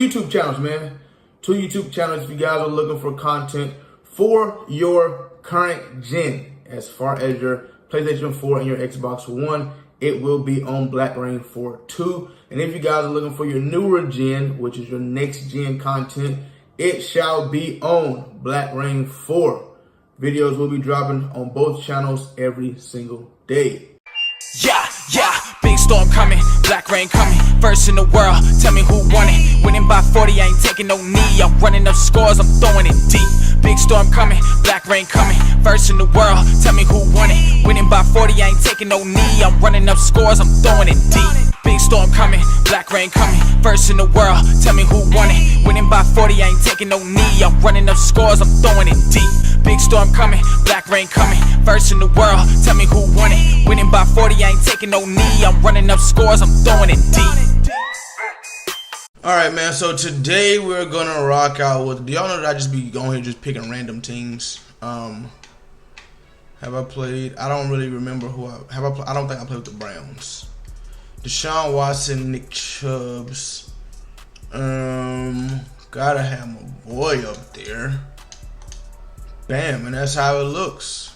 YouTube channels, man. 2 YouTube channels if you guys are looking for content for your current gen. As far as your PlayStation 4 and your Xbox One, it will be on Black Rain 4 2. And if you guys are looking for your newer gen, which is your next gen content, it shall be on Black Rain 4. Videos will be dropping on both channels every single day. Yeah, big storm coming, black rain coming, first in the world, tell me who won it, winning by 40, I ain't taking no knee, I'm running up scores, I'm throwing it deep, big storm coming, black rain coming, first in the world, tell me who won it, winning by 40, I ain't taking no knee, I'm running up scores, I'm throwing it deep, big storm coming, black rain coming, first in the world, tell me who won it, winning by 40, I ain't taking no knee, I'm running up scores, I'm throwing it deep, big storm coming, black rain coming, first in the world, tell me who won it, winning by 40, I ain't taking no knee, I'm running up scores, I'm throwing it deep. Alright, man, so today we're gonna rock out with, do y'all know that I just be going here just picking random teams? Have I played? I don't really remember who I don't think I played with the Browns. Deshaun Watson, Nick Chubbs. Gotta have my boy up there. Bam, and that's how it looks.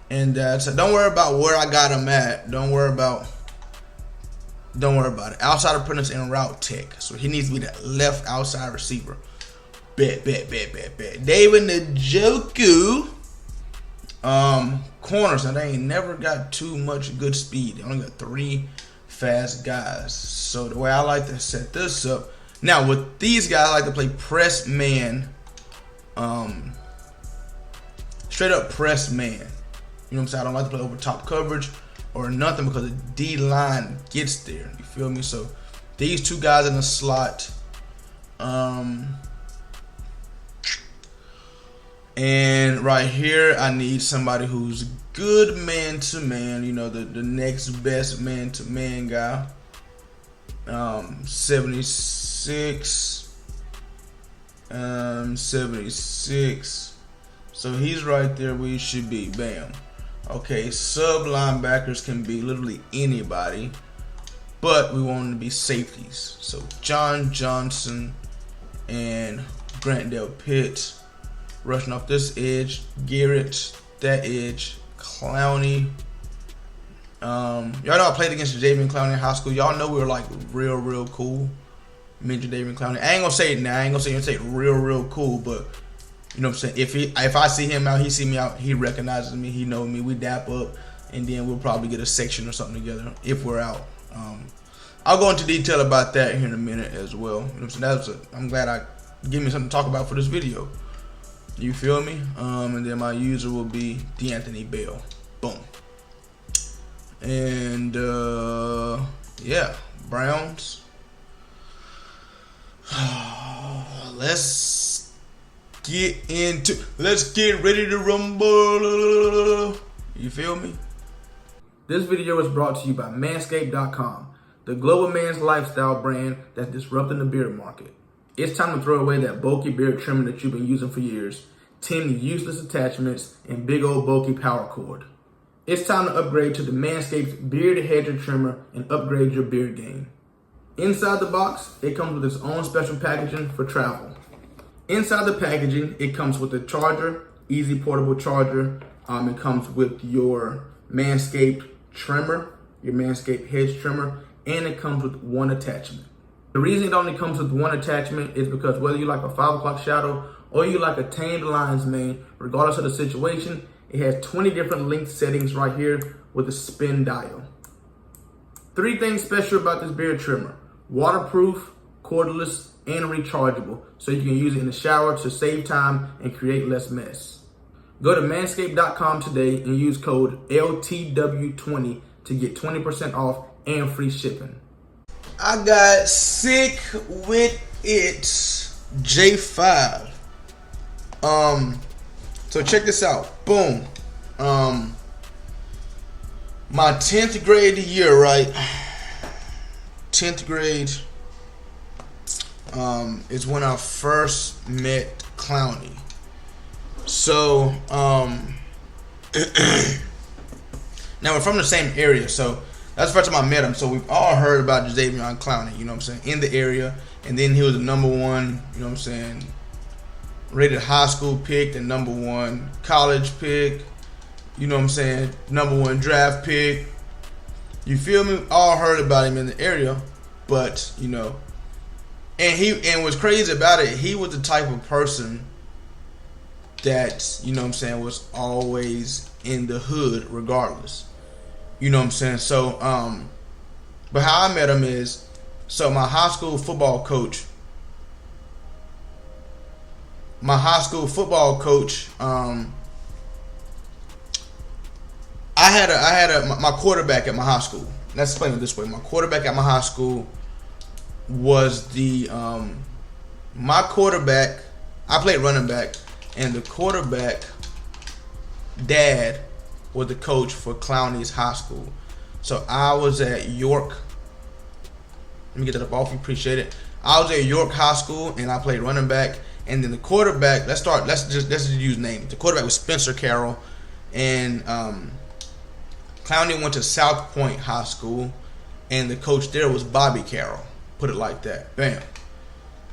And don't worry about where I got him at. Don't worry about it. Outside of presence and route tech. So he needs to be that left outside receiver. Bet. David Njoku. Corners. Now they ain't never got too much good speed. They only got 3 fast guys. So the way I like to set this up. Now with these guys, I like to play press man. Straight up press man. You know what I'm saying? I don't like to play over top coverage or nothing because the D-line gets there. You feel me? So these 2 guys in the slot. And right here, I need somebody who's good man-to-man. You know, the next best man-to-man guy. 76. 76. So he's right there where he should be. Bam. Okay, sub linebackers can be literally anybody, but we want them to be safeties. So John Johnson and Grant Del Pitt rushing off this edge, Garrett that edge, Clowney. Y'all know I played against Jadavion Clowney in high school. Y'all know we were like real cool. Me and Jadavion Clowney. I ain't gonna say it now. I ain't gonna say it real cool, but. You know what I'm saying? If I see him out, he see me out, he recognizes me, he knows me, we dap up, and then we'll probably get a section or something together if we're out. I'll go into detail about that here in a minute as well. You know what I'm saying? I'm glad I give me something to talk about for this video. You feel me? And then my user will be D'Anthony Bell. Boom. And yeah, Browns. Let's get ready to rumble. You feel me? This video is brought to you by Manscaped.com, the global man's lifestyle brand that's disrupting the beard market. It's time to throw away that bulky beard trimmer that you've been using for years, 10 useless attachments, and big old bulky power cord. It's time to upgrade to the Manscaped Beard Hedger Trimmer and upgrade your beard game. Inside the box, it comes with its own special packaging for travel. Inside the packaging, it comes with a charger, easy portable charger. It comes with your Manscaped trimmer, your Manscaped hedge trimmer, and it comes with 1 attachment. The reason it only comes with 1 attachment is because whether you like a 5 o'clock shadow or you like a tamed lion's mane, regardless of the situation, it has 20 different length settings right here with a spin dial. 3 things special about this beard trimmer: waterproof, cordless, and rechargeable, so you can use it in the shower to save time and create less mess. Go to manscaped.com today and use code LTW20 to get 20% off and free shipping. I got sick with it, J5. So check this out. Boom. My 10th grade year, right? 10th grade. Is when I first met Clowney. So, now we're from the same area, so That's the first time I met him. So we've all heard about Jadeveon Clowney, you know what I'm saying, in the area. And then he was the number one, you know what I'm saying, rated high school pick, the number one college pick, you know what I'm saying, number one draft pick. You feel me? All heard about him in the area, but you know, and what's crazy about it, he was the type of person that, you know what I'm saying, was always in the hood regardless. You know what I'm saying? So, but how I met him is, so my high school football coach, my quarterback at my high school. Let's explain it this way. My quarterback at my high school was my quarterback. I played running back, and the quarterback dad was the coach for Clowney's high school. So I was at York. Let me get that up off you. Appreciate it. I was at York High School, and I played running back. And then the quarterback. Let's just use names. The quarterback was Spencer Carroll, and Clowney went to South Point High School, and the coach there was Bobby Carroll. Put it like that. Bam.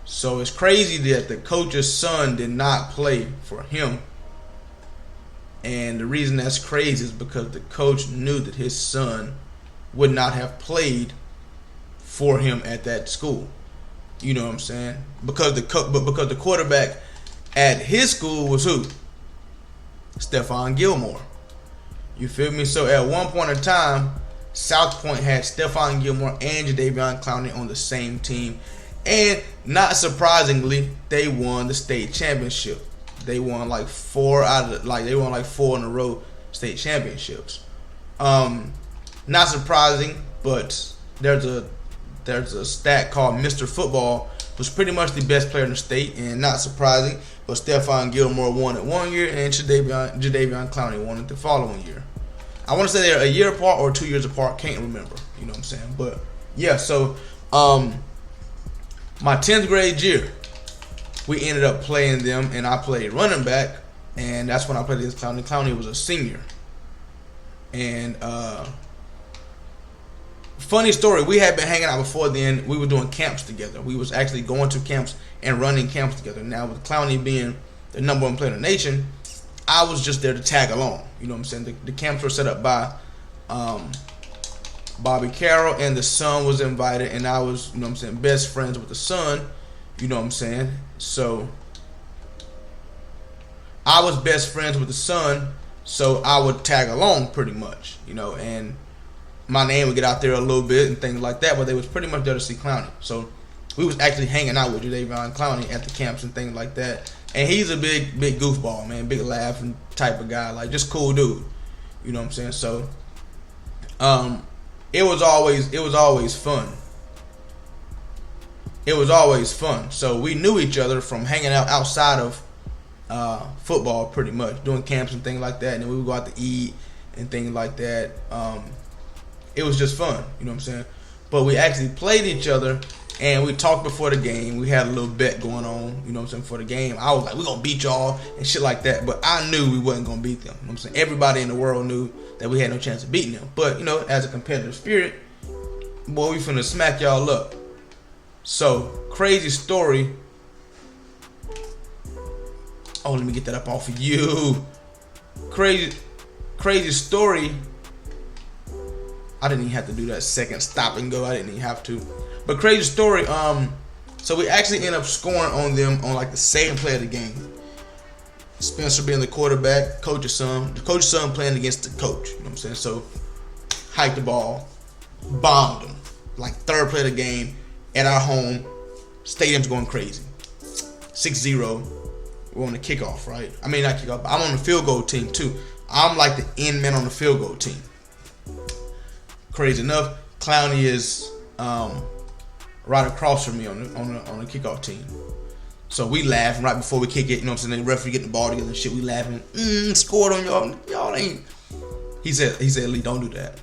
So it's crazy that the coach's son did not play for him. And the reason that's crazy is because the coach knew that his son would not have played for him at that school. You know what I'm saying? Because the quarterback at his school was who? Stephon Gilmore. You feel me? So at one point in time, South Point had Stephon Gilmore and Jadeveon Clowney on the same team. And not surprisingly, they won the state championship. They won like four in a row state championships. Not surprising, but there's a stat called Mr. Football, was pretty much the best player in the state, and not surprising, but Stephon Gilmore won it one year, and Jadeveon Clowney won it the following year. I want to say they're a year apart or 2 years apart, can't remember. You know what I'm saying? But yeah, so my 10th grade year, we ended up playing them, and I played running back, and that's when I played against Clowney. Clowney was a senior. And funny story, we had been hanging out before then. We were doing camps together. We was actually going to camps and running camps together. Now, with Clowney being the number one player in the nation, I was just there to tag along. You know what I'm saying? The camps were set up by Bobby Carroll, and the son was invited, and I was, you know what I'm saying, best friends with the son. You know what I'm saying? So I was best friends with the son, so I would tag along pretty much, you know, and my name would get out there a little bit and things like that, but they was pretty much there to see Clowney. So we was actually hanging out with Jadeveon Clowney at the camps and things like that. And he's a big goofball, man, big laughing type of guy, like just cool dude. You know what I'm saying? So it was always fun. It was always fun. So we knew each other from hanging out outside of football, pretty much, doing camps and things like that. And then we would go out to eat and things like that. It was just fun, you know what I'm saying? But we actually played each other, and we talked before the game. We had a little bet going on, you know what I'm saying, for the game. I was like, we're going to beat y'all and shit like that. But I knew we wasn't going to beat them. You know what I'm saying? Everybody in the world knew that we had no chance of beating them. But, you know, as a competitive spirit, boy, we finna smack y'all up. So, crazy story. Oh, let me get that up off of you. Crazy story. I didn't even have to do that second stop and go. I didn't even have to. But crazy story. So we actually end up scoring on them on like the second play of the game. Spencer being the quarterback, coach's son. The coach's son playing against the coach. You know what I'm saying? So hiked the ball, bombed them. Like third play of the game at our home. Stadium's going crazy. 6-0. We're on the kickoff, right? I mean, not kickoff, but I'm on the field goal team too. I'm like the end man on the field goal team. Crazy enough, Clowney is right across from me on the kickoff team. So we laughing right before we kick it. You know what I'm saying? The referee getting the ball together and shit. We laughing. Scored on y'all. Y'all ain't. He said, Lee, don't do that.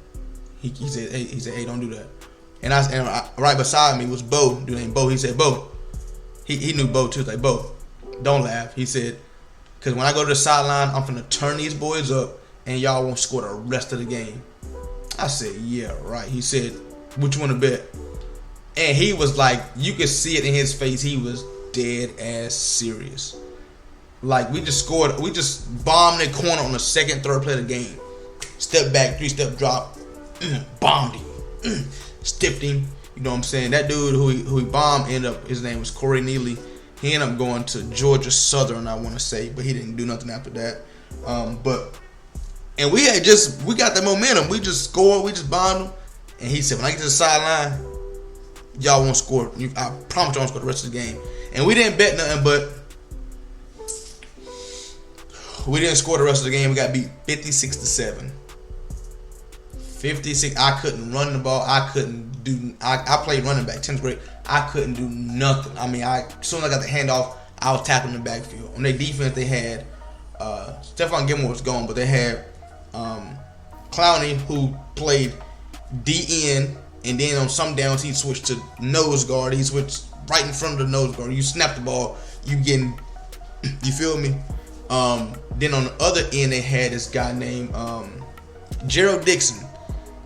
He said, hey, don't do that. And right beside me was Bo. Dude named Bo. He said, Bo. He knew Bo too. He's like, Bo, don't laugh. He said, because when I go to the sideline, I'm finna turn these boys up, and y'all won't score the rest of the game. I said, yeah, right. He said, what you want to bet? And he was like, you could see it in his face. He was dead ass serious. Like, we just scored. We just bombed the corner on the second, third play of the game. Step back, 3-step drop. Bombed him. Stiffed him. You know what I'm saying? That dude who he bombed ended up, his name was Corey Neely. He ended up going to Georgia Southern, I want to say, but he didn't do nothing after that. And we got the momentum. We just scored. We just bombed him. And he said, when I get to the sideline, y'all won't score. I promise y'all won't score the rest of the game. And we didn't bet nothing, but we didn't score the rest of the game. We got beat 56-7. 56. I couldn't run the ball. I played running back 10th grade. I couldn't do nothing. I mean, as soon as I got the handoff, I was tackling the backfield. On their defense, they had Stephon Gilmore was gone, but they had Clowney, who played DN, and then on some downs he switched to nose guard. He switched right in front of the nose guard. You snap the ball, you feel me? Then on the other end, they had this guy named Gerald Dixon.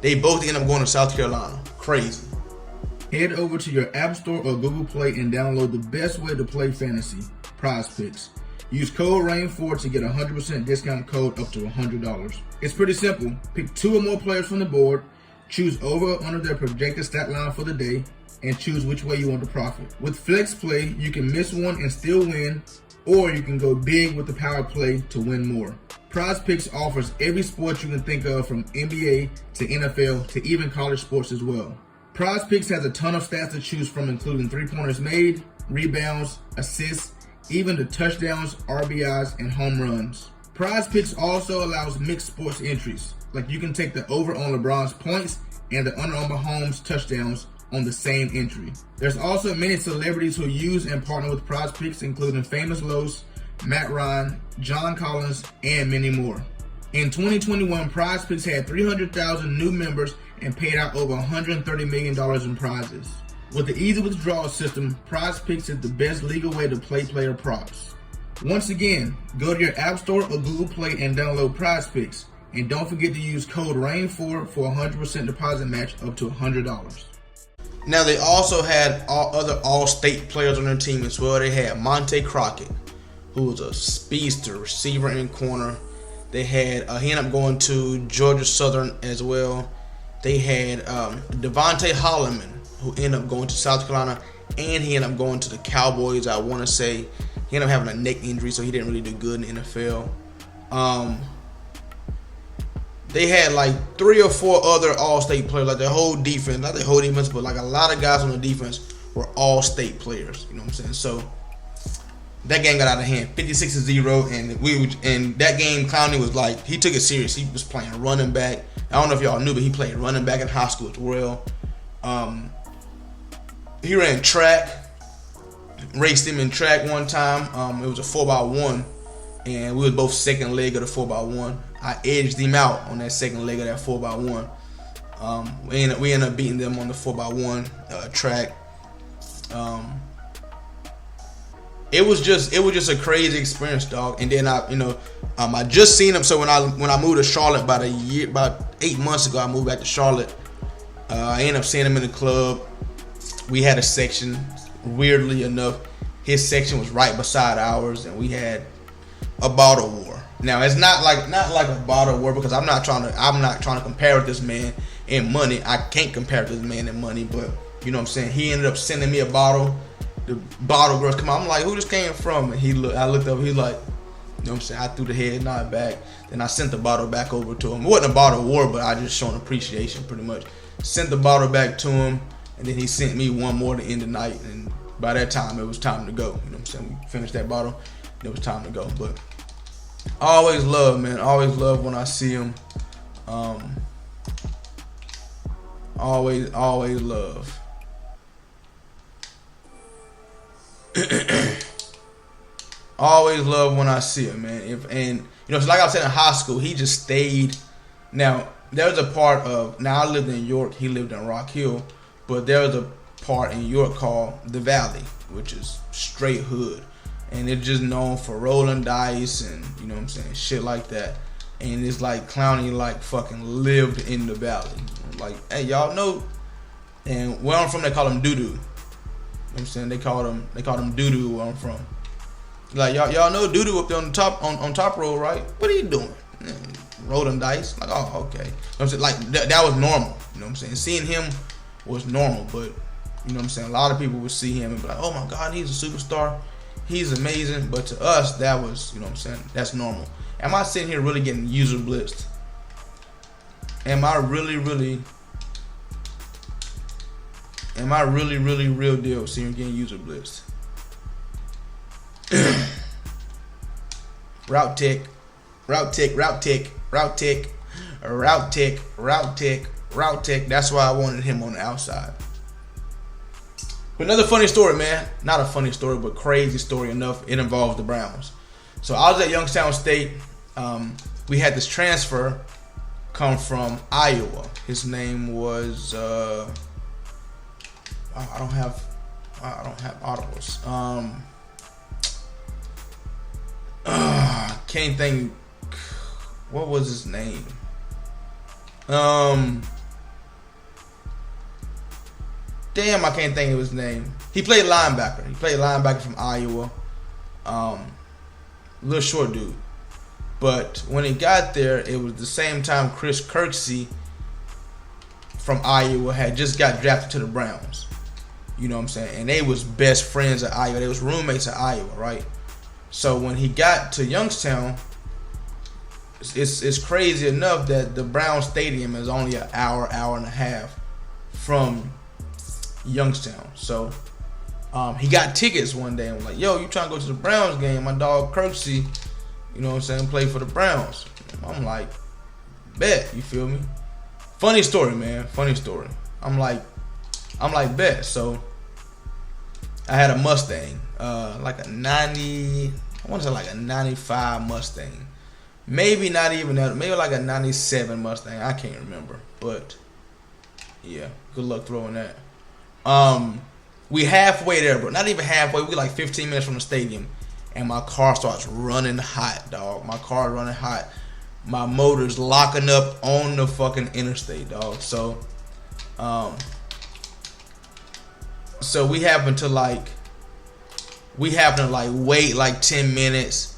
They both ended up going to South Carolina. Crazy. Head over to your App Store or Google Play and download the best way to play fantasy, Prize Picks. Use code RAIN4 to get a 100% discount code up to $100. It's pretty simple. Pick 2 or more players from the board, choose over or under their projected stat line for the day, and choose which way you want to profit. With Flex Play, you can miss one and still win, or you can go big with the power play to win more. Prize Picks offers every sport you can think of, from NBA to NFL to even college sports as well. Prize Picks has a ton of stats to choose from, including 3-pointers made, rebounds, assists, even the touchdowns, RBIs, and home runs. Prize Picks also allows mixed sports entries, like you can take the over on LeBron's points and the under on Mahomes' touchdowns on the same entry. There's also many celebrities who use and partner with Prize Picks, including Famous Los, Matt Ryan, John Collins, and many more. In 2021, Prize Picks had 300,000 new members and paid out over $130 million in prizes. With the easy withdrawal system, Prize Picks is the best legal way to play player props. Once again, go to your App Store or Google Play and download Prize Picks. And don't forget to use code RAIN4 for a 100% deposit match up to $100. Now, they also had other all-state players on their team as well. They had Monte Crockett, who was a speedster, receiver and corner. They had, he ended up going to Georgia Southern as well. They had Devontae Holloman, who ended up going to South Carolina, and he ended up going to the Cowboys, I want to say. He ended up having a neck injury, so he didn't really do good in the NFL. They had like 3 or 4 other all-state players, like their whole defense, not their whole defense, but like a lot of guys on the defense were all-state players, you know what I'm saying? So that game got out of hand, 56-0, and that game, Clowney was like, he took it serious. He was playing running back. I don't know if y'all knew, but he played running back in high school as well. He ran track, raced him in track one time. It was a 4x1, and we was both second leg of the 4x1. I edged him out on that second leg of that 4x1. We ended up beating them on the 4x1 track. It was just a crazy experience, dog. And then I just seen him. So when I moved to Charlotte about 8 months ago, I moved back to Charlotte. I ended up seeing him in the club. We had a section. Weirdly enough, his section was right beside ours, and we had a bottle war. Now it's not like a bottle war, because I'm not trying to compare with this man in money. I can't compare with this man in money, but you know what I'm saying. He ended up sending me a bottle. The bottle girls come out. I'm like, who this came from? And I looked up. He like, you know what I'm saying. I threw the head nod back. Then I sent the bottle back over to him. It wasn't a bottle war, but I just shown appreciation pretty much. Sent the bottle back to him, and then he sent me one more to end the night. And by that time, it was time to go. You know what I'm saying. We finished that bottle. It was time to go. But I always love, man. I always love when I see him. Always love. Always love when I see him, man. So like I said, in high school, he just stayed. Now, there was a part of, now I lived in York, he lived in Rock Hill, but there was a part in York called the Valley, which is straight hood. And it's just known for rolling dice and, you know what I'm saying, shit like that. and it's like Clowney like fucking lived in the valley. Like, hey, y'all know, and where I'm from, they call him Doo Doo. You know what I'm saying? They call him Doo Doo where I'm from. Like, y'all know Doo Doo up there on the top on top road, right? What are you doing? Rolling dice. Like, oh, okay. You know what I'm saying? Like that was normal. You know what I'm saying? Seeing him was normal, but you know what I'm saying? A lot of people would see him and be like, oh my God, he's a superstar. He's amazing. But to us, that was, you know what I'm saying? That's normal. Am I sitting here really getting user blitzed? Am I really real deal sitting here getting user blitzed? Route tick. That's why I wanted him on the outside. But another funny story, man. Not a funny story, but crazy story enough. It involves the Browns. So I was at Youngstown State. We had this transfer come from Iowa. His name was I don't have audibles. Can't think. What was his name? Damn, I can't think of his name. He played linebacker. He played linebacker from Iowa. Little short dude. But when he got there, it was the same time Chris Kirksey from Iowa had just got drafted to the Browns. You know what I'm saying? And they was best friends at Iowa. They was roommates at Iowa, right? So when he got to Youngstown, it's crazy enough that the Brown Stadium is only an hour and a half from Youngstown. So he got tickets one day and was like, yo, you trying to go to the Browns game? My dog Kirksey, you know what I'm saying, play for the Browns. I'm like, bet, you feel me? Funny story, man. Funny story. I'm like, bet. So I had a Mustang, like a 90, I want to say like a 95 Mustang. Maybe not even that. Maybe like a 97 Mustang. I can't remember. But yeah, good luck throwing that. We halfway there, bro. Not even halfway. We like 15 minutes from the stadium, and my car starts running hot, dog. My car running hot. My motor's locking up on the fucking interstate, dog. So we happen to wait like 10 minutes.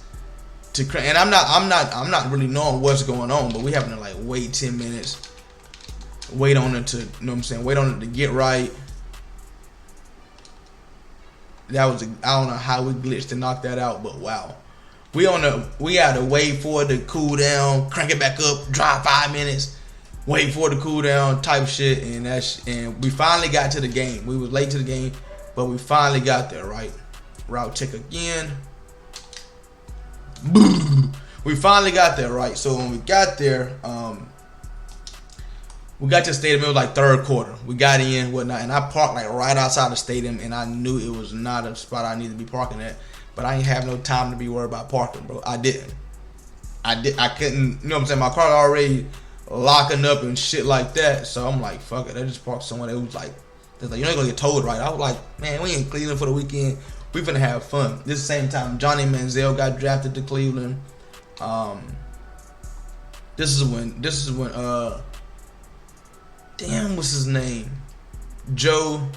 And I'm not really knowing what's going on, but we happen to like wait 10 minutes, wait on it to, you know what I'm saying, wait on it to get right. That was I don't know how we glitched to knock that out, but wow, we had to wait for it to cool down, crank it back up, drive 5 minutes, wait for it to cool down, type shit, and we finally got to the game. We was late to the game, but we finally got there, right? Route check again. We finally got there, right? So when we got there, we got to the stadium. It was like third quarter. We got in, whatnot, and I parked like right outside the stadium, and I knew it was not a spot I needed to be parking at. But I ain't have no time to be worried about parking, bro. I couldn't. You know what I'm saying? My car already locking up and shit like that. So I'm like, fuck it. I just parked somewhere that was like, you're not gonna get towed, right? I was like, man, we in Cleveland for the weekend. We finna have fun. This same time, Johnny Manziel got drafted to Cleveland. This is when damn, what's his name? Joe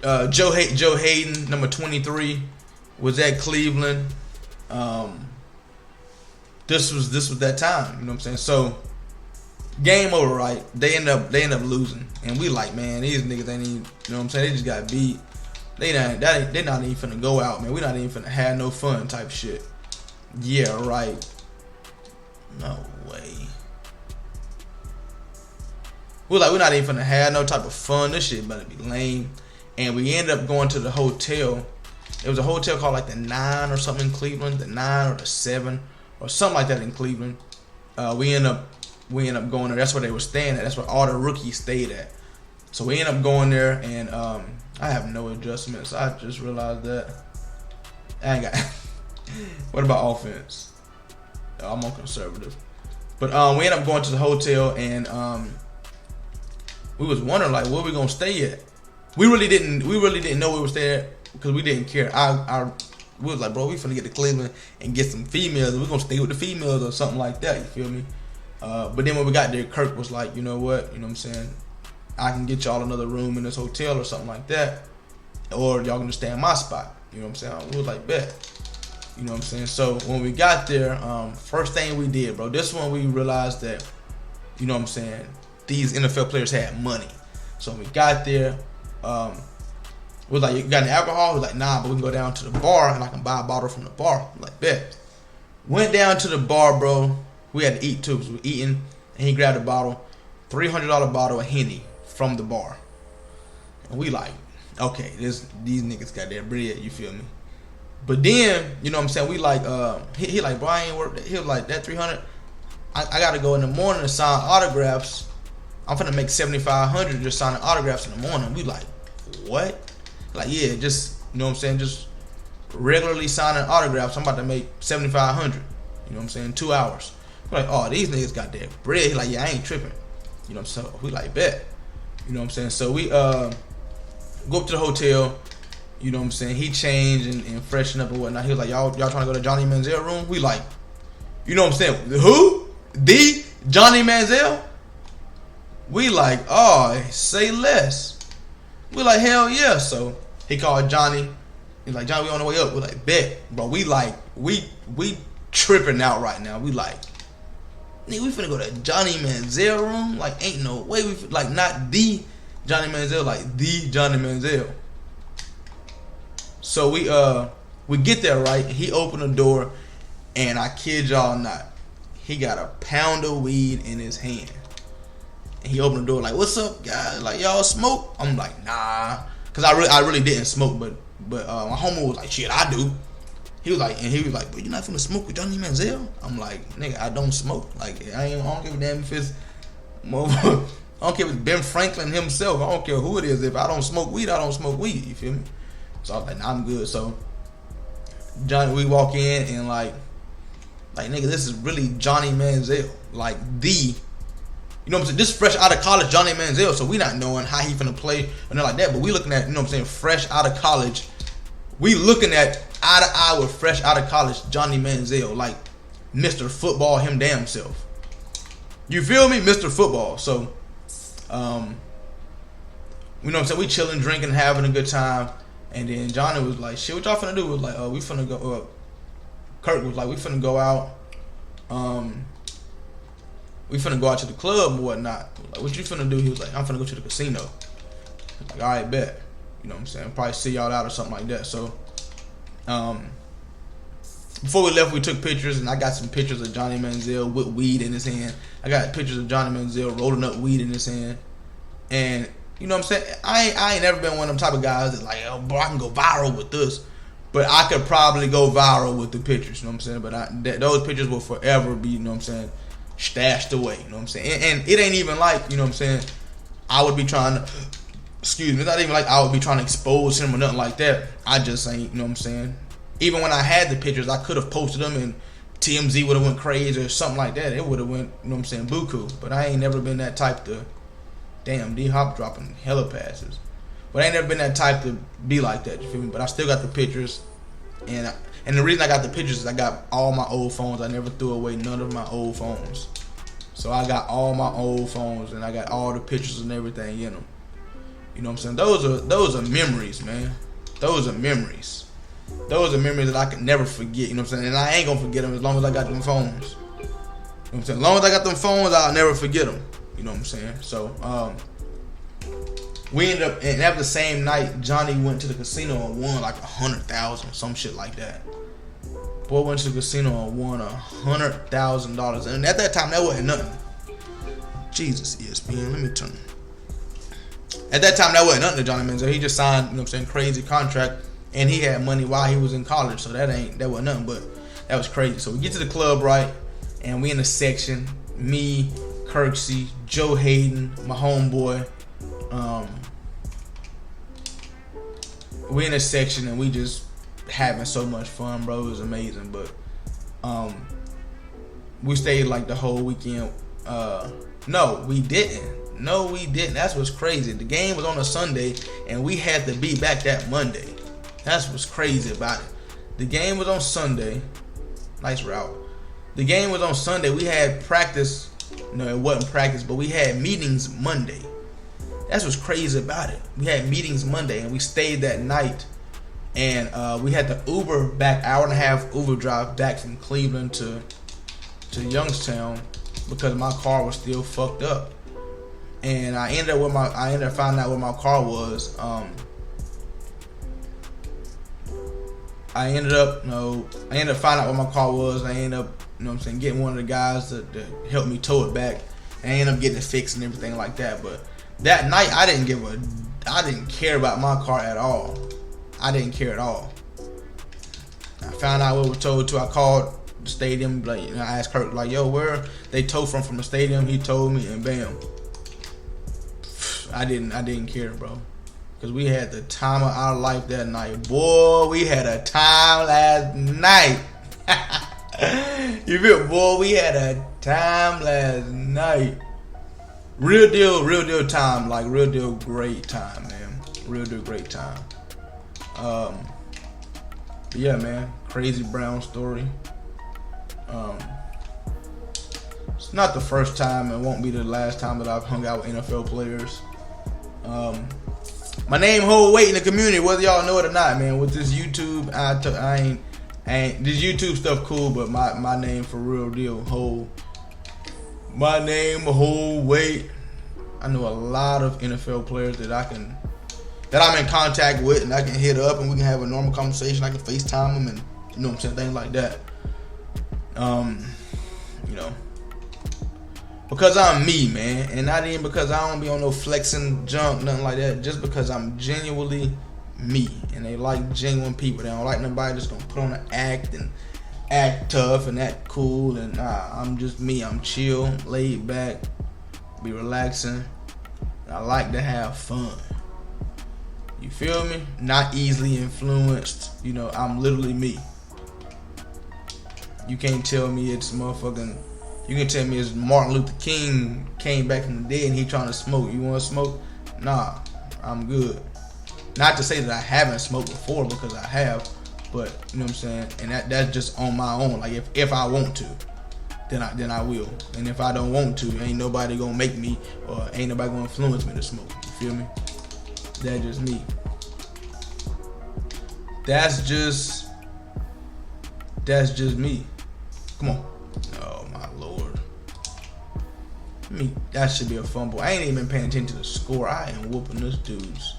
Hayden, number 23, was at Cleveland. This was that time, you know what I'm saying? So game over, right? They end up losing, and we like, man, these niggas ain't even, you know what I'm saying? They just got beat. They not even finna go out, man. We not even finna have no fun type shit. Yeah, right. No way. We're not even finna have no type of fun. This shit better be lame. And we ended up going to the hotel. It was a hotel called like the 9 or something in Cleveland, the 9 or the 7 or something like that in Cleveland. We end up going there. That's where they were staying at. That's where all the rookies stayed at. So we ended up going there, and I have no adjustments. I just realized that. I ain't got. What about offense? I'm on conservative. But we ended up going to the hotel, and we was wondering like where we gonna stay at. We really didn't know where we were staying at because we didn't care. we was like, bro, we finna get to Cleveland and get some females. We're gonna stay with the females or something like that. You feel me? But then when we got there, Kirk was like, you know what? You know what I'm saying? I can get y'all another room in this hotel or something like that, or y'all can just stay in my spot. You know what I'm saying? We was like, bet. You know what I'm saying? So when we got there, first thing we did, bro, this one we realized that, you know what I'm saying, these NFL players had money. So when we got there, we was like, you got any alcohol? He was like, nah, but we can go down to the bar and I can buy a bottle from the bar. I'm like, bet. Went down to the bar, bro. We had to eat too, because we were eating, and he grabbed a bottle, $300 bottle of Henny from the bar. And we like, okay, these niggas got that bread, you feel me? But then, you know what I'm saying, we like, he like, bro, I ain't work. He was like, that 300, I gotta go in the morning to sign autographs. I'm finna make $7,500 just signing autographs in the morning. We like, what? Like, yeah, just, you know what I'm saying, just regularly signing autographs. I'm about to make $7,500. You know what I'm saying, 2 hours. We're like, oh, these niggas got that bread. He like, yeah, I ain't tripping. You know what I'm saying? So we like, bet. You know what I'm saying? So we go up to the hotel. You know what I'm saying? He changed and freshened up and whatnot. He was like, y'all trying to go to Johnny Manziel room? We like, you know what I'm saying? Who? The Johnny Manziel? We like, oh, say less. We like, hell yeah. So he called Johnny. He's like, Johnny, we on the way up. We're like, bet. Bro, we like, we tripping out right now. We like, nigga, we finna go to Johnny Manziel room? Like, ain't no way. We like, not the Johnny Manziel, like the Johnny Manziel. So we get there, right? He opened the door, and I kid y'all not, he got a pound of weed in his hand. And he opened the door like, what's up, guys? Like, y'all smoke? I'm like, nah. Because I really didn't smoke, but my homie was like, shit, I do. He was like, but you not finna smoke with Johnny Manziel? I'm like, nigga, I don't smoke. Like, I don't give a damn if it's, I don't care if it's Ben Franklin himself. I don't care who it is. If I don't smoke weed, I don't smoke weed. You feel me? So I was like, nah, I'm good. So Johnny, we walk in and like nigga, this is really Johnny Manziel, like the, you know what I'm saying? This fresh out of college Johnny Manziel. So we not knowing how he finna play or nothing like that. But we looking at, you know what I'm saying, fresh out of college. We looking at eye to eye with fresh out of college Johnny Manziel, like Mr. Football him damn self. You feel me? Mr. Football. So, you know what I'm saying? We chilling, drinking, having a good time. And then Johnny was like, shit, what y'all finna do? We was like, we finna go, Kirk was like, we finna go out. We finna go out to the club and whatnot. Like, what you finna do? He was like, I'm finna go to the casino. I was like, all right, bet. You know what I'm saying? Probably see y'all out or something like that. So, before we left, we took pictures, and I got some pictures of Johnny Manziel with weed in his hand. I got pictures of Johnny Manziel rolling up weed in his hand. And, you know what I'm saying? I ain't never been one of them type of guys that like, oh, bro, I can go viral with this. But I could probably go viral with the pictures, you know what I'm saying? But those pictures will forever be, you know what I'm saying, stashed away, you know what I'm saying? And it ain't even like, you know what I'm saying, I would be trying to, excuse me, it's not even like I would be trying to expose him or nothing like that. I just ain't, you know what I'm saying? Even when I had the pictures, I could have posted them and TMZ would have went crazy or something like that. It would have went, you know what I'm saying, buku. But I ain't never been that type to, damn, D-Hop dropping hella passes. But I ain't never been that type to be like that, you feel me? But I still got the pictures. And the reason I got the pictures is I got all my old phones. I never threw away none of my old phones. So I got all my old phones, and I got all the pictures and everything in them. You know what I'm saying? Those are memories, man. Those are memories. Those are memories that I can never forget, you know what I'm saying? And I ain't gonna forget them as long as I got them phones. You know what I'm saying? As long as I got them phones, I'll never forget them. You know what I'm saying? So, we ended up, and after the same night, Johnny went to the casino and won like 100,000, some shit like that. Boy went to the casino and won $100,000, and at that time that wasn't nothing. Jesus, ESPN, let me turn. At that time that wasn't nothing to Johnny Manziel. He just signed, you know what I'm saying, crazy contract, and he had money while he was in college, so that wasn't nothing, but that was crazy. So we get to the club, right, and we in the section, me, Kirksey, Joe Hayden, my homeboy. We in a section and we just having so much fun, bro. It was amazing. But we stayed like the whole weekend. No, we didn't. That's what's crazy. The game was on a Sunday and we had to be back that Monday. That's what's crazy about it. The game was on Sunday. Nice route. The game was on Sunday. We had practice. No, it wasn't practice, but we had meetings Monday. That's what's crazy about it. We had meetings Monday, and we stayed that night. And we had the Uber back, hour and a half Uber drive back from Cleveland to Youngstown because my car was still fucked up. And I ended up finding out where my car was. I ended up finding out where my car was. I ended up, getting one of the guys to help me tow it back. And I ended up getting it fixed and everything like that. But that night, I didn't care about my car at all. I didn't care at all. I found out what we were told to. I called the stadium, I asked Kirk, yo, where they tow from the stadium? He told me, and bam. I didn't care, bro. Because we had the time of our life that night. Boy, we had a time last night. You feel, boy, we had a time last night. Real deal time. Like, real deal great time, man. Real deal great time. But yeah, man. Crazy Brown story. It's not the first time. It won't be the last time that I've hung out with NFL players. My name hold weight in the community, whether y'all know it or not, man. With this YouTube, I ain't this YouTube stuff cool, but my name for real deal hold. My name hold weight. I know a lot of NFL players that I'm in contact with, and I can hit up and we can have a normal conversation. I can FaceTime them and things like that. Because I'm me, man, and not even because I don't be on no flexing junk, nothing like that. Just because I'm genuinely me, and they like genuine people. They don't like nobody just gonna put on an act and act tough and act cool. And I'm just me. I'm chill, laid back, be relaxing. I like to have fun. You feel me? Not easily influenced. I'm literally me. You can't tell me it's motherfucking. You can tell me it's Martin Luther King came back from the dead and he trying to smoke. You want to smoke? Nah, I'm good. Not to say that I haven't smoked before, because I have, but you know what I'm saying. And that's just on my own. Like if I want to, then I will. And if I don't want to, ain't nobody gonna make me, or ain't nobody gonna influence me to smoke. You feel me? That's just me. That's just me. Come on. Oh my Lord. That should be a fumble. I ain't even been paying attention to the score. I am whooping this dude's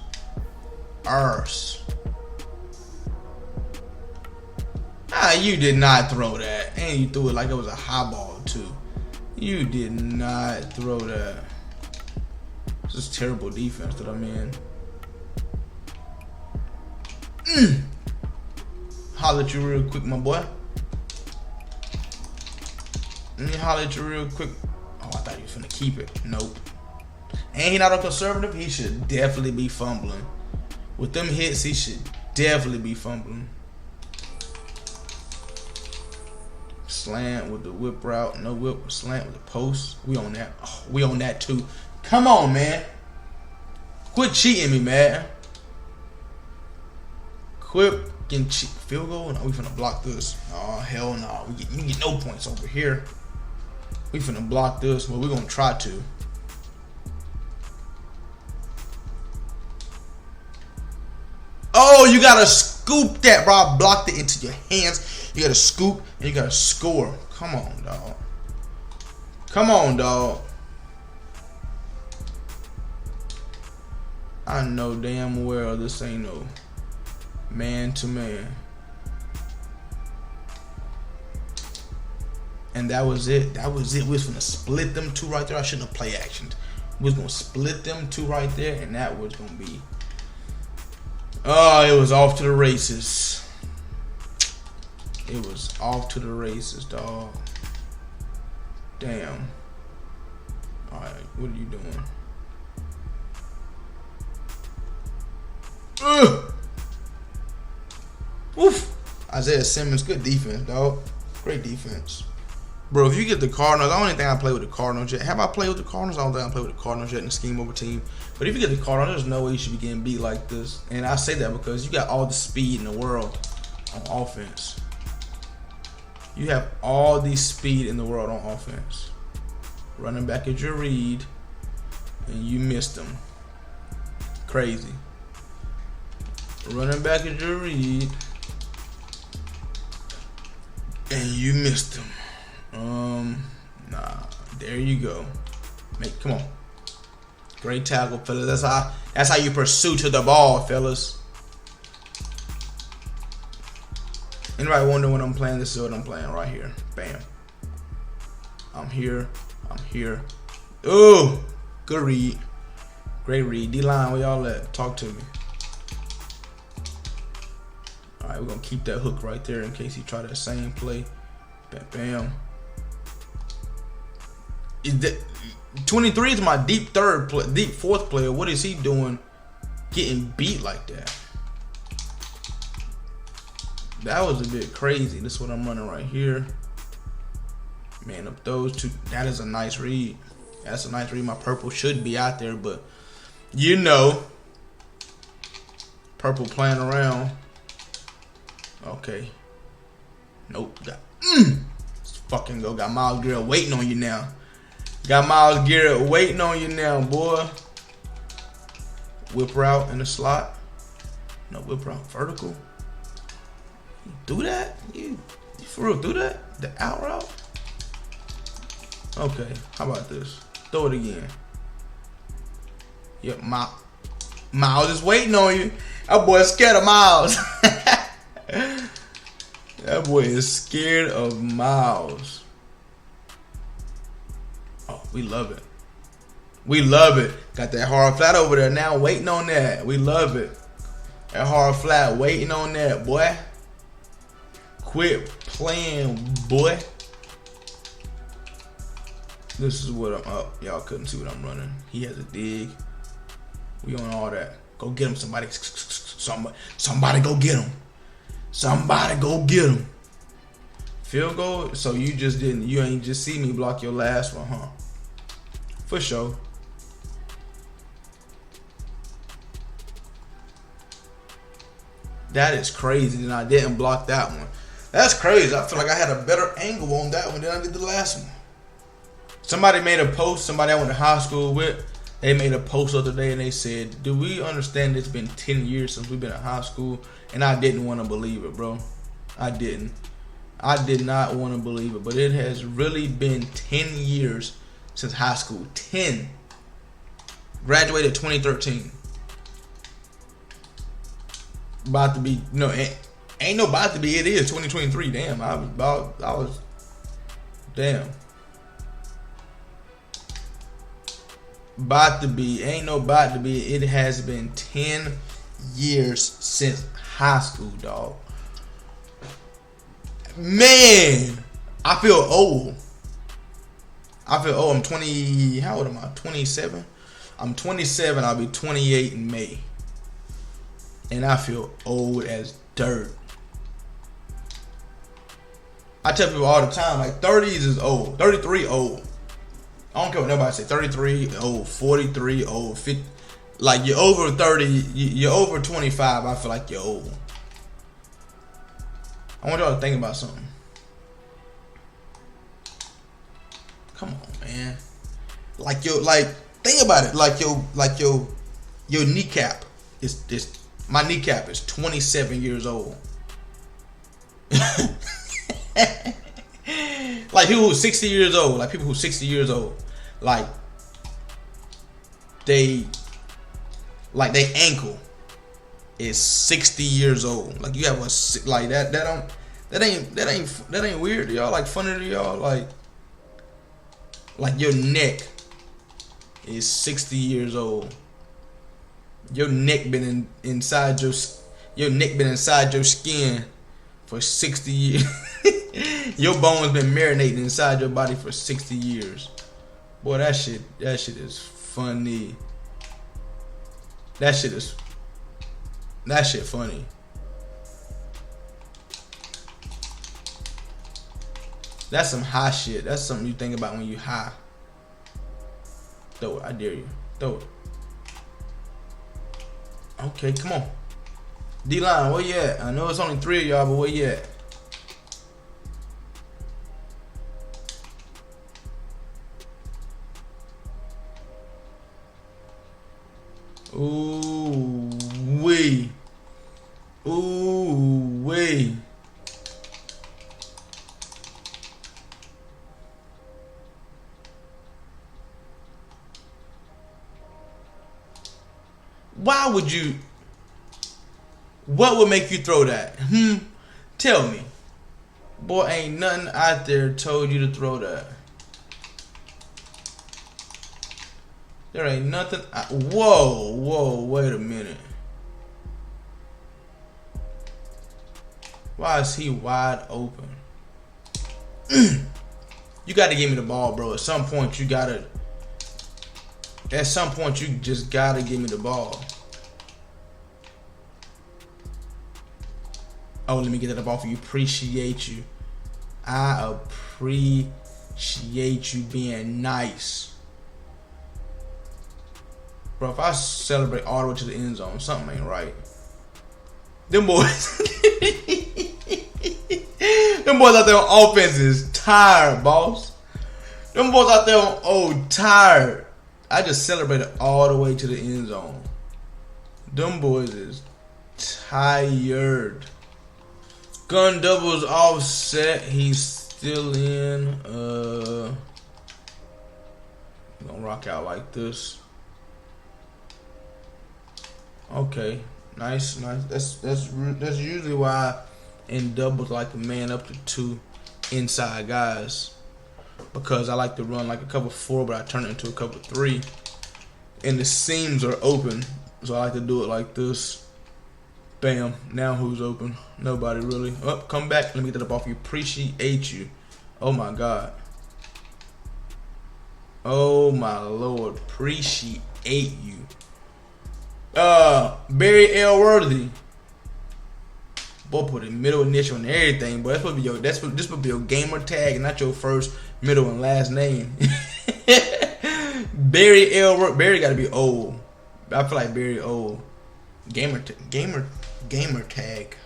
arse. You did not throw that. And you threw it like it was a high ball too. You did not throw that. It's just terrible defense that I'm in. Holler at you real quick, my boy. Let me holler at you real quick. Oh, I thought you was finna keep it. Nope. And he not a conservative. He should definitely be fumbling. With them hits, he should definitely be fumbling. Slant with the whip route. No whip. Slant with the post. We on that. Oh, we on that too. Come on, man. Quit cheating me, man. Quit getting cheat. Field goal? No, we finna block this. Oh, hell no. You get no points over here. We finna block this. Well, we're gonna try to. Oh, you gotta scoop that, bro. I blocked it into your hands. You gotta scoop and you gotta score. Come on, dog. Come on, dog. I know damn well this ain't no man to man. And that was it. That was it. We was gonna split them two right there. I shouldn't have play actioned. We was gonna split them two right there, and that was gonna be. Oh, it was off to the races. It was off to the races, dog. Damn. All right, what are you doing? Ugh. Oof. Isaiah Simmons, good defense, dog. Great defense. Bro, if you get the Cardinals, I don't think I play with the Cardinals yet. Have I played with the Cardinals? I don't think I played with the Cardinals yet in the scheme over team. But if you get the Cardinals, there's no way you should be getting beat like this. And I say that because you got all the speed in the world. on offense. You have all the speed in the world on offense. Running back is your read, and you missed him. Crazy. Running back is your read, and you missed him. Nah. There you go. Come on. Great tackle, fellas. That's how you pursue to the ball, fellas. Anybody wonder when I'm playing? This is what I'm playing right here. Bam. I'm here. Ooh, good read. Great read. D-line, where y'all at? Talk to me. All right, we're gonna keep that hook right there in case he try that same play. Bam, bam. 23 is my deep fourth player. What is he doing getting beat like that? That was a bit crazy. This is what I'm running right here. Man up those two. That is a nice read. That's a nice read. My purple should be out there, but you know, purple playing around. Okay. Nope. Let's fucking go. Got Miles Garrett waiting on you now. Got Miles Garrett waiting on you now, boy. Whip route in the slot. No, whip route vertical. You do that? You for real do that? The out route? Okay, how about this? Throw it again. Yep, Miles is waiting on you. That boy is scared of Miles. That boy is scared of Miles. Oh, we love it. We love it. Got that hard flat over there now waiting on that. We love it. That hard flat waiting on that, boy. Quit playing, boy. This is what I'm up. Y'all couldn't see what I'm running. He has a dig. We on all that. Go get him, somebody. Somebody go get him. Somebody go get him. Field goal. So you ain't just see me block your last one, huh? For sure. That is crazy that I didn't block that one. That's crazy. I feel like I had a better angle on that one than I did the last one. Somebody made a post, somebody I went to high school with, they made a post the other day and they said, do we understand it's been 10 years since we've been in high school? And I didn't want to believe it, bro. I didn't. I did not want to believe it. But it has really been 10 years since high school. 10. Graduated 2013. About to be, no, ain't no about to be, it is 2023. Damn, I was, damn. About to be, ain't no about to be, it has been 10 years since high school, dog. Man, I feel old. I'm 20, how old am I? 27? I'm 27, I'll be 28 in May. And I feel old as dirt. I tell people all the time, like 30s is old, 33 old. I don't care what nobody say. 33 old, 43 old, 50. Like you're over 30, you're over 25. I feel like you're old. I want y'all to think about something. Come on, man. Think about it. Your kneecap is this. My kneecap is 27 years old. Like people who are 60 years old, like people who are 60 years old, like they ankle is 60 years old. Like you have a like that ain't weird to y'all. Like funny to y'all. Like your neck is 60 years old. Your neck been inside your skin for 60 years. Your bones been marinating inside your body for 60 years. Boy, that shit is funny. That shit funny. That's some high shit. That's something you think about when you high. Throw it. I dare you. Throw it. Okay, come on. D-line, where you at? I know it's only 3 of y'all, but where you at? Ooh wee. Ooh wee. Why would you? What would make you throw that? Tell me. Boy, ain't nothing out there told you to throw that. There ain't nothing. Whoa, wait a minute. Why is he wide open? You got to give me the ball, bro. At some point, you just got to give me the ball. Oh, let me get that off of you. Appreciate you. I appreciate you being nice. Bro, if I celebrate all the way to the end zone, something ain't right. Them boys. Them boys out there on offense is tired, boss. Them boys out there on tired. I just celebrated all the way to the end zone. Them boys is tired. Gun doubles offset. He's still in. We're gonna rock out like this. Okay, nice. That's usually why in doubles I like to man up to 2 inside guys, because I like to run like a cover 4, but I turn it into a cover 3, and the seams are open, so I like to do it like this. Bam. Now who's open? Nobody really. Oh, come back. Let me get that up off you. Appreciate you. Oh my God. Oh my Lord. Appreciate you. Barry L. Worthy. Boy, put a middle initial and everything, boy. This would be your gamer tag, not your first, middle, and last name. Barry L. Worthy. Barry gotta be old. I feel like Barry old. Gamer tag.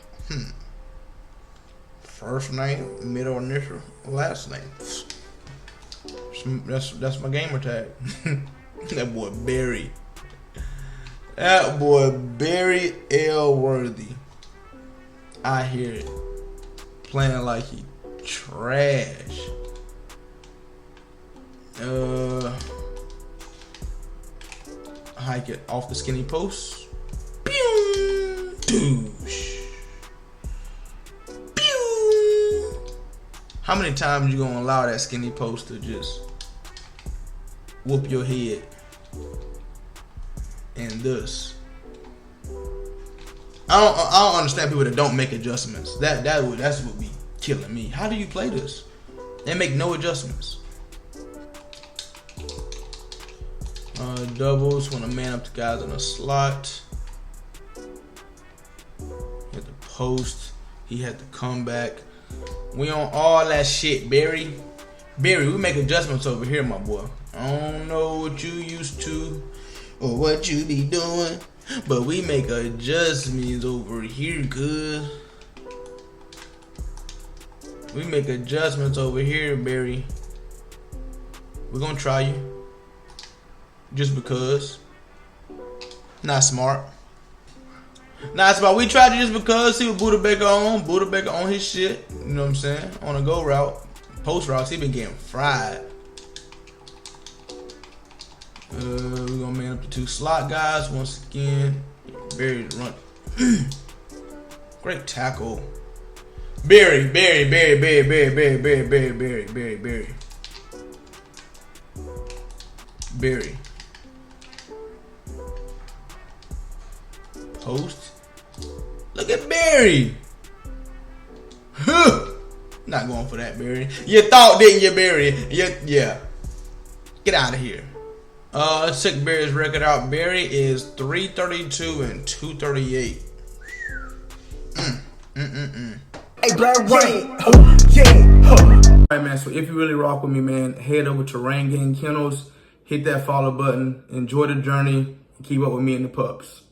First name, middle initial, last name. That's my gamer tag. That boy Barry. That boy Barry L. Worthy. I hear it. Playing like he trash. Hike it off the skinny post. Pew! Douche. Pew! How many times you gonna allow that skinny post to just whoop your head? And this, I don't understand people that don't make adjustments. That's what be killing me. How do you play this? They make no adjustments. Doubles when a man up to guys in a slot. He had the post. He had the comeback. We on all that shit, Barry. Barry, we make adjustments over here, my boy. I don't know what you used to or what you be doing, but we make adjustments over here, cuz. We make adjustments over here, Barry. We're gonna try you. Just because. Not smart. Not smart. We tried you just because. See what Buddha Baker on. Buddha Baker on his shit. You know what I'm saying? On a go route. Post routes, he been getting fried. We're gonna man up to 2 slot guys once again. Barry run. Great tackle. Barry. Post. Look at Barry. Not going for that, Barry. You thought, didn't you, Barry? Yeah. Get out of here. Let's check Barry's record out. Barry is 332 and 238. Hey, Black Rain. Alright, man, so if you really rock with me, man, head over to Rain Gang Kennels, hit that follow button, enjoy the journey, and keep up with me and the pups.